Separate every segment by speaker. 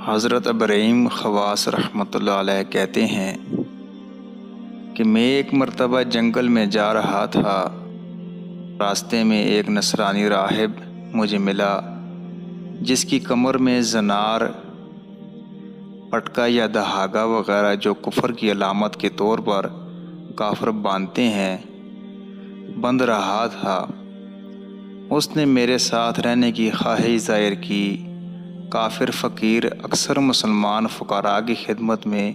Speaker 1: حضرت ابراہیم خواص رحمۃ اللہ علیہ کہتے ہیں کہ میں ایک مرتبہ جنگل میں جا رہا تھا۔ راستے میں ایک نصرانی راہب مجھے ملا جس کی کمر میں زنار، پٹکا یا دہاگا وغیرہ جو کفر کی علامت کے طور پر کافر باندھتے ہیں بندھ رہا تھا۔ اس نے میرے ساتھ رہنے کی خواہش ظاہر کی۔ کافر فقیر اکثر مسلمان فقراء کی خدمت میں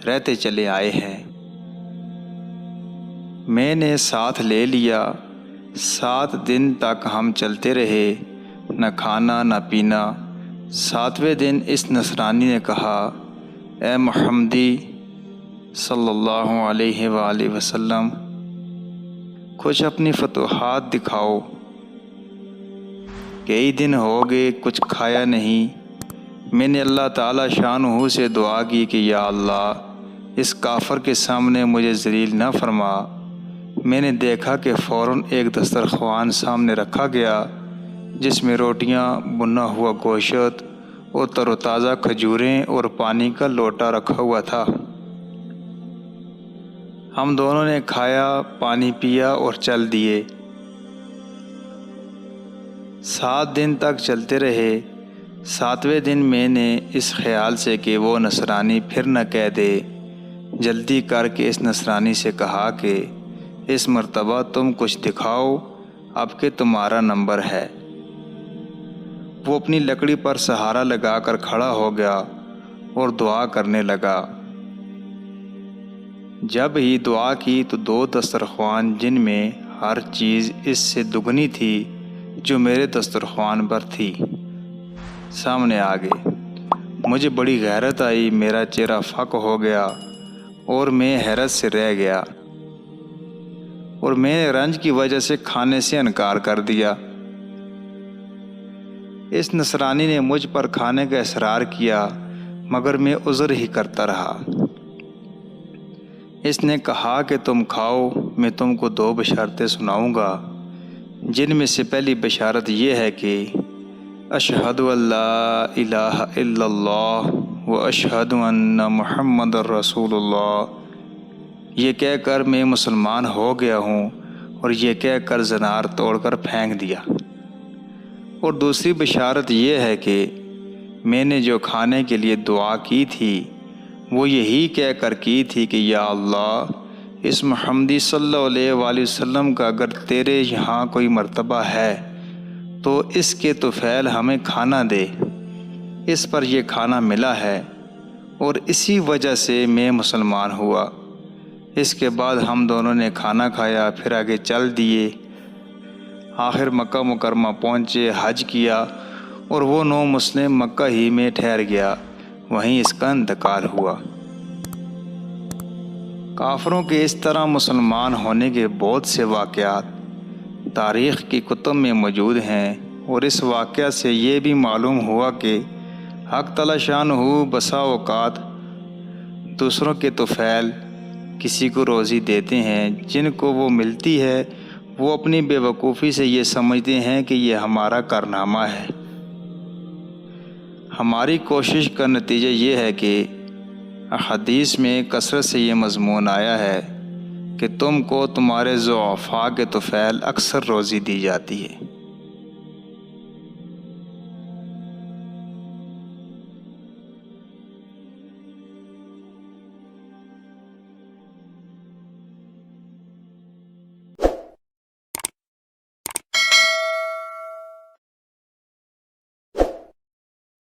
Speaker 1: رہتے چلے آئے ہیں۔ میں نے ساتھ لے لیا۔ 7 دن تک ہم چلتے رہے، نہ کھانا نہ پینا۔ 7ویں دن اس نصرانی نے کہا، اے محمدی صلی اللہ علیہ وآلہ وسلم، کچھ اپنی فتوحات دکھاؤ۔ کئی دن ہو گئے کچھ کھایا نہیں۔ میں نے اللہ تعالی شانہ سے دعا کی کہ یا اللہ اس کافر کے سامنے مجھے ذلیل نہ فرما۔ میں نے دیکھا کہ فوراً ایک دسترخوان سامنے رکھا گیا جس میں روٹیاں، بنا ہوا گوشت اور تر و تازہ کھجوریں اور پانی کا لوٹا رکھا ہوا تھا۔ ہم دونوں نے کھایا، پانی پیا اور چل دیے۔ 7 دن تک چلتے رہے۔ 7ویں دن میں نے اس خیال سے کہ وہ نصرانی پھر نہ کہہ دے، جلدی کر کے اس نصرانی سے کہا کہ اس مرتبہ تم کچھ دکھاؤ، اب کہ تمہارا نمبر ہے۔ وہ اپنی لکڑی پر سہارا لگا کر کھڑا ہو گیا اور دعا کرنے لگا۔ جب ہی دعا کی تو 2 دسترخوان جن میں ہر چیز اس سے دگنی تھی جو میرے دسترخوان پر تھی، سامنے آ گئے۔ مجھے بڑی غیرت آئی، میرا چہرہ فک ہو گیا اور میں حیرت سے رہ گیا، اور میں نے رنج کی وجہ سے کھانے سے انکار کر دیا۔ اس نصرانی نے مجھ پر کھانے کا اصرار کیا مگر میں عذر ہی کرتا رہا۔ اس نے کہا کہ تم کھاؤ، میں تم کو 2 بشارتیں سناؤں گا، جن میں سے پہلی بشارت یہ ہے کہ اشہد ان لا الہ الا اللہ و اشہد ان محمد رسول اللہ، یہ کہہ کر میں مسلمان ہو گیا ہوں، اور یہ کہہ کر زنار توڑ کر پھینک دیا۔ اور دوسری بشارت یہ ہے کہ میں نے جو کھانے کے لیے دعا کی تھی وہ یہی کہہ کر کی تھی کہ یا اللہ اس محمدی صلی اللہ علیہ وآلہ وسلم کا اگر تیرے یہاں کوئی مرتبہ ہے تو اس کے طفیل ہمیں کھانا دے۔ اس پر یہ کھانا ملا ہے اور اسی وجہ سے میں مسلمان ہوا۔ اس کے بعد ہم دونوں نے کھانا کھایا، پھر آگے چل دیے۔ آخر مکہ مکرمہ پہنچے، حج کیا، اور وہ نو مسلم مکہ ہی میں ٹھہر گیا، وہیں اس کا انتقال ہوا۔ کافروں کے اس طرح مسلمان ہونے کے بہت سے واقعات تاریخ کی کتب میں موجود ہیں، اور اس واقعہ سے یہ بھی معلوم ہوا کہ حق تعالی شانہ بسا اوقات دوسروں کے طفیل کسی کو روزی دیتے ہیں، جن کو وہ ملتی ہے وہ اپنی بے وقوفی سے یہ سمجھتے ہیں کہ یہ ہمارا کارنامہ ہے۔ ہماری کوشش کا نتیجہ یہ ہے کہ احادیث میں کثرت سے یہ مضمون آیا ہے کہ تم کو تمہارے ضعفاء کے طفیل اکثر روزی دی جاتی ہے۔